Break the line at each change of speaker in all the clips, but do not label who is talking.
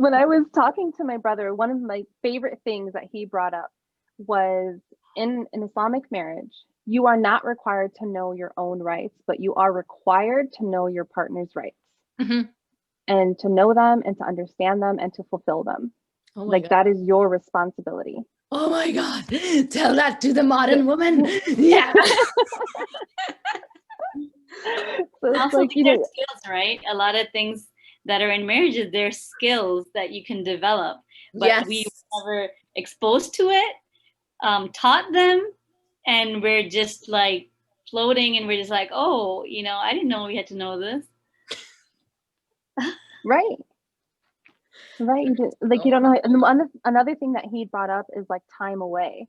when I was talking to my brother, one of my favorite things that he brought up was in an Islamic marriage, you are not required to know your own rights, but you are required to know your partner's rights
Mhm.
and to know them and to understand them and to fulfill them.
Oh my
Like
God.
that is your responsibility.
Oh my God. Tell that to the modern woman. Yeah.
So it's
Also,
like,
these are skills, right? A lot of things that are in marriages, they're skills that you can develop, but
Yes.
we were never exposed to it, taught them, and we're just like floating and we're just like, oh, I didn't know we had to know this.
right. Right. You just like you don't know. And another thing that he brought up is like time away.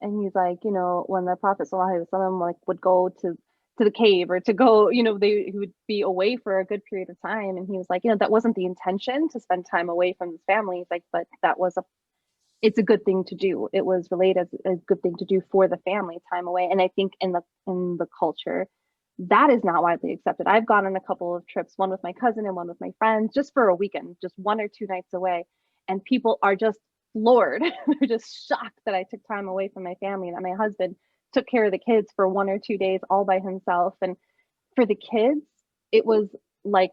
And he's like, when the Prophet sallallahu alaihi wasallam like would go to the cave or to go, he would be away for a good period of time. And he was like, that wasn't the intention to spend time away from his family. He's like, but it's a good thing to do. It was relayed as a good thing to do for the family, time away. And I think in the culture, that is not widely accepted. I've gone on a couple of trips, one with my cousin and one with my friends, just for a weekend, just 1 or 2 nights away. And people are just floored. They're just shocked that I took time away from my family and that my husband took care of the kids for 1 or 2 days all by himself. And for the kids, it was like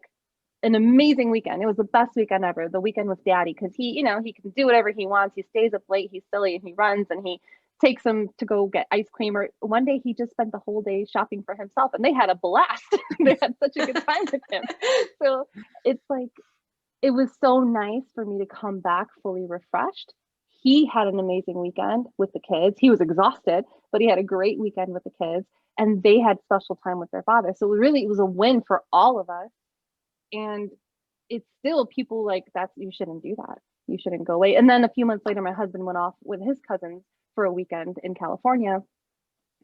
an amazing weekend. It was the best weekend ever. The weekend with daddy, because he can do whatever he wants. He stays up late, he's silly, and he runs and he takes them to go get ice cream. Or one day he just spent the whole day shopping for himself and they had a blast. They had such a good time with him. So it's like, it was so nice for me to come back fully refreshed. He had an amazing weekend with the kids. He was exhausted, but he had a great weekend with the kids and they had special time with their father. So it was a win for all of us. And it's still people like you shouldn't do that. You shouldn't go away. And then a few months later, my husband went off with his cousins for a weekend in California.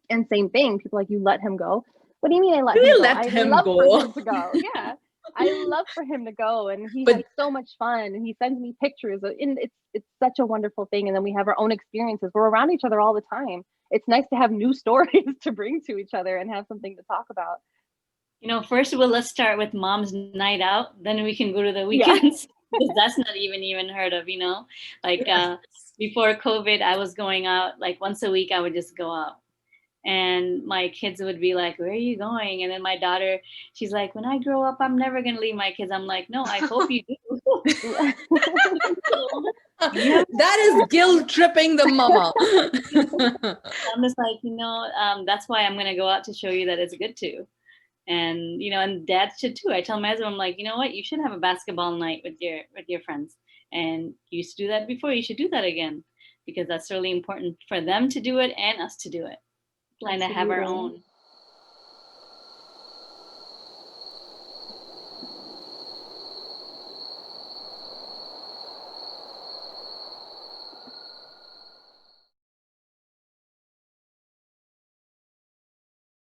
And same thing, people like, you let him go. What do you mean I let him go?
Let
I
him
love
go.
for him to go. Yeah. I love for him to go, and he had so much fun, and he sends me pictures. And it's such a wonderful thing. And then we have our own experiences. We're around each other all the time. It's nice to have new stories to bring to each other and have something to talk about.
First of all, let's start with mom's night out. Then we can go to the weekends. Because that's not even heard of, like before COVID, I was going out like once a week. I would just go out. And my kids would be like, where are you going? And then my daughter, she's like, when I grow up, I'm never going to leave my kids. I'm like, no, I hope you do.
That is guilt tripping the mama.
I'm just like, that's why I'm going to go out to show you that it's good too. And, and dads should too. I tell my husband, I'm like, you know what? You should have a basketball night with your friends. And you used to do that before. You should do that again, because that's really important for them to do it and us to do it. Kind of have our own